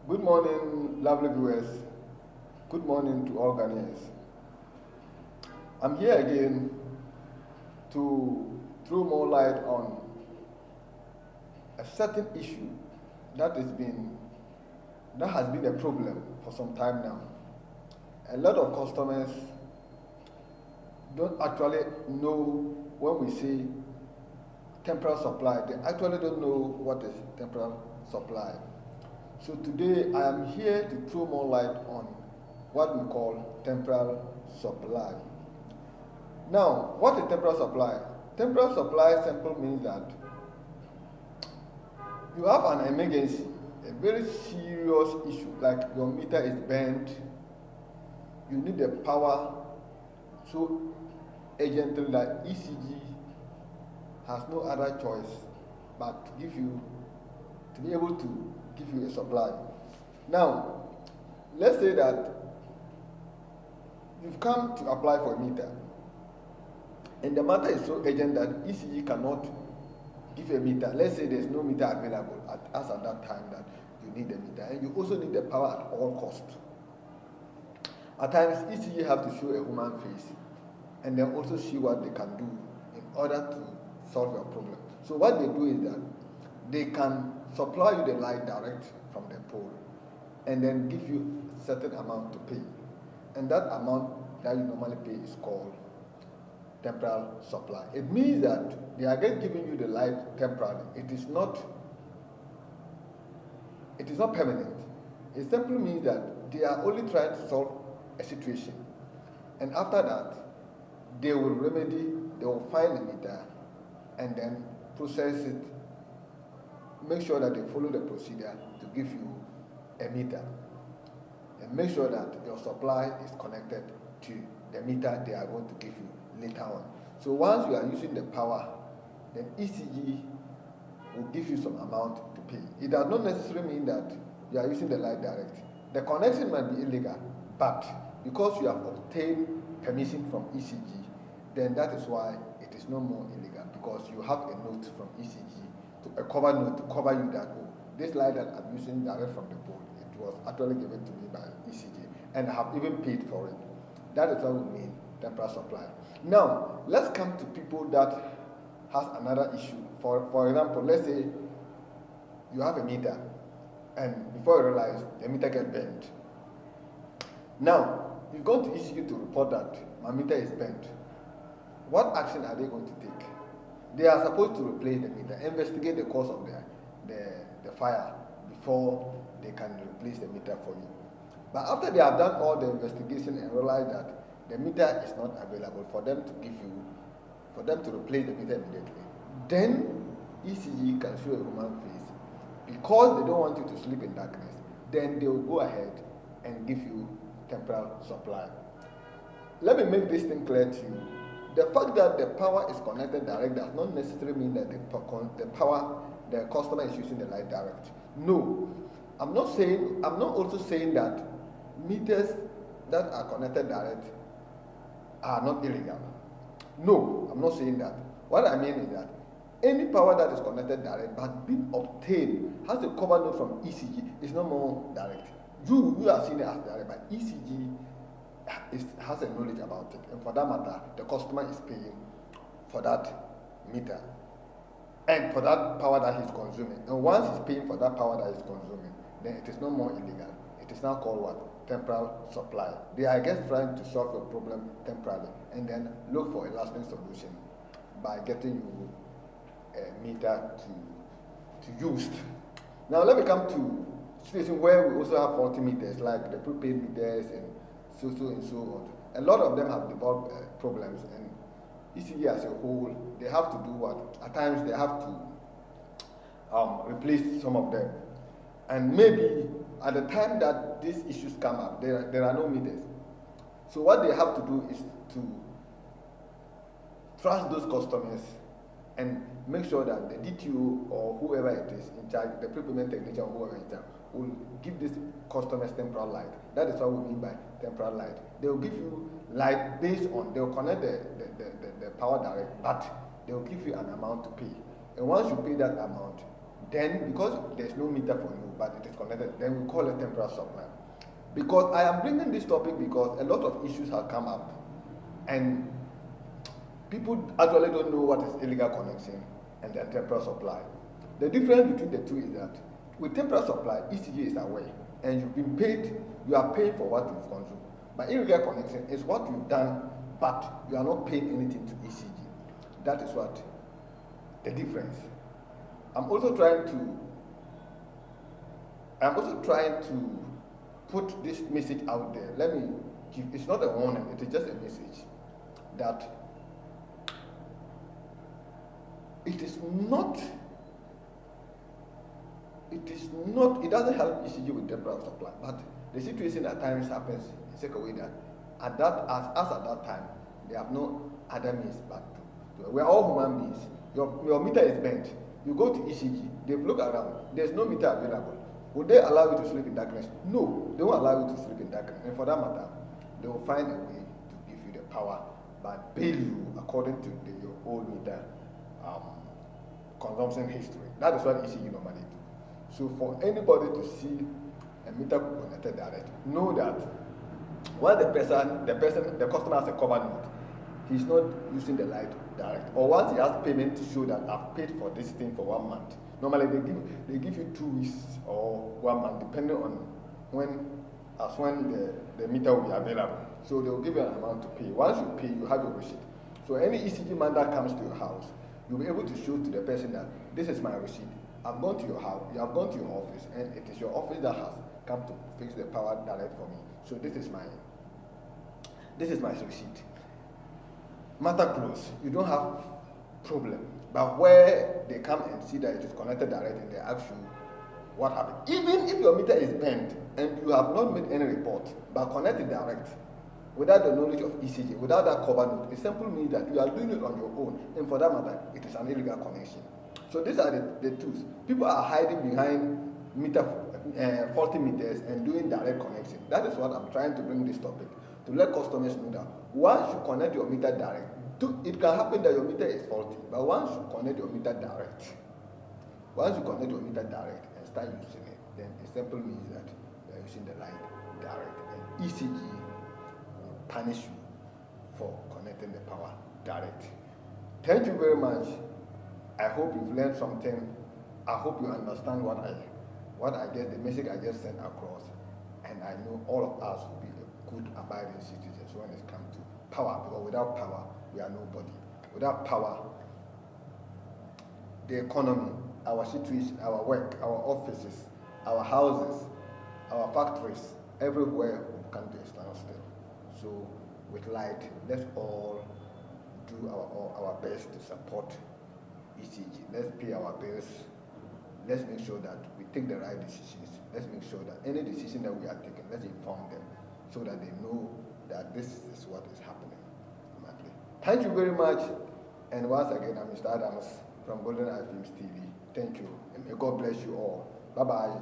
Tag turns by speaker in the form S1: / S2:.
S1: Good morning, lovely viewers. Good morning to all Ghanaians. I'm here again to throw more light on a certain issue that has been a problem for some time now. A lot of customers don't actually know when we say temporal supply. They actually don't know what is temporal supply. So today I am here to throw more light on what we call temporal supply. Now, what is temporal supply? Temporal supply simply means that you have an emergency, a very serious issue, like your meter is bent, you need the power so urgently that ECG has no other choice but to be able to give you a supply. Now, let's say that you've come to apply for a meter, and the matter is so urgent that ECG cannot give a meter. Let's say there's no meter available at that time that you need a meter, and you also need the power at all costs. At times, ECG have to show a human face, and then also see what they can do in order to solve your problem. So what they do is that they can supply you the light direct from the pole, and then give you a certain amount to pay, and that amount that you normally pay is called temporal supply. It means that they are just giving you the light temporarily. It is not permanent. It simply means that they are only trying to solve a situation, and after that they will find the meter and then process it, make sure that they follow the procedure to give you a meter, and make sure that your supply is connected to the meter they are going to give you later on. So once you are using the power, then ECG will give you some amount to pay. It does not necessarily mean that you are using the light direct. The connection might be illegal, but because you have obtained permission from ECG, then that is why it is no more illegal, because you have a note from ECG, a cover note to cover you that, oh, this light that I'm using direct from the pole, it was actually given to me by ECG, and I have even paid for it. That is what we mean temporal supply. Now, let's come to people that has another issue. For example, let's say you have a meter, and before you realize, the meter gets bent. Now, you've gone to ECG to report that my meter is bent. What action are they going to take? They are supposed to replace the meter, investigate the cause of the fire before they can replace the meter for you. But after they have done all the investigation and realize that the meter is not available for them to replace the meter immediately, then ECG can show a human face. Because they don't want you to sleep in darkness, then they will go ahead and give you temporal supply. Let me make this thing clear to you. The fact that the power is connected direct does not necessarily mean that the customer is using the light direct. No, I'm not also saying that meters that are connected direct are not illegal. No, I'm not saying that. What I mean is that any power that is connected direct but been obtained has a cover note from ECG is no more direct. You are seeing it as direct, but ECG has a knowledge about it, and for that matter, the customer is paying for that meter and for that power that he's consuming. And once he's paying for that power that he's consuming, then it is no more illegal. It is now called what? Temporal supply. They are just trying to solve your problem temporarily and then look for a lasting solution by getting you a meter to use. Now let me come to situation where we also have faulty meters, like the prepaid meters and so on. A lot of them have developed problems, and ECG as a whole, they have to do what? At times they have to replace some of them. And maybe at the time that these issues come up, there are no meters. So what they have to do is to trust those customers and make sure that the DTO or whoever it is in charge, the prepayment technician or whoever is in charge, will give this customers temporal light. That is what we mean by temporal light. They will give you light based on, they will connect the power direct, but they will give you an amount to pay. And once you pay that amount, Then, because there's no meter for you, but it is connected, then we call it temporal supply. Because I am bringing this topic because a lot of issues have come up, and people actually don't know what is illegal connection and then temporal supply. The difference between the two is that with temporal supply, ECG is aware, and you've been paid, you are paying for what you've consumed. But illegal connection is what you've done, but you are not paying anything to ECG. That is what the difference. I'm also trying to put this message out there. Let me give, it's not a warning, it is just a message that it doesn't help ECG with temporal supply, but the situation at times happens in such a way that at that time, they have no other means but to. We're all human beings. Your meter is bent. You go to ECG, they look around, there's no meter available. Would they allow you to sleep in darkness? No, they won't allow you to sleep in darkness. And for that matter, they will find a way to give you the power, but bill you according to your old meter consumption history. That is what ECG normally do. So for anybody to see a meter connected direct, know that when the customer has a cover note, he's not using the light direct. Or once he has payment to show that I've paid for this thing for 1 month. Normally they give you 2 weeks or 1 month, depending on when the meter will be available. So they will give you an amount to pay. Once you pay, you have your receipt. So any ECG man that comes to your house, you'll be able to show to the person that this is my receipt. I've gone to your house, you have gone to your office, and it is your office that has come to fix the power direct for me. So this is my receipt. Matter close. You don't have problem. But where they come and see that it is connected direct and they ask you what happened. Even if your meter is bent and you have not made any report, but connected direct, without the knowledge of ECG, without that cover note, it simply means that you are doing it on your own. And for that matter, it is an illegal connection. So these are the tools. People are hiding behind faulty meters and doing direct connection. That is what I'm trying to bring this topic, to let customers know that once you connect your meter direct, it can happen that your meter is faulty, but once you connect your meter direct and start using it, then it simply means that you are using the light direct, and ECG will punish you for connecting the power direct. Thank you very much. I hope you've learned something. I hope you understand what I guess the message I just sent across, and I know all of us will be a good abiding citizens when it comes to power, because without power we are nobody. Without power, the economy, our situation, our work, our offices, our houses, our factories, everywhere will come to a standstill. So with light, let's all do our best to support ECG. Let's pay our bills. Let's make sure that we take the right decisions. Let's make sure that any decision that we are taking, let's inform them so that they know that this is what is happening. Thank you very much. And once again, I'm Mr. Adams from Golden Eye Films TV. Thank you. And may God bless you all. Bye-bye.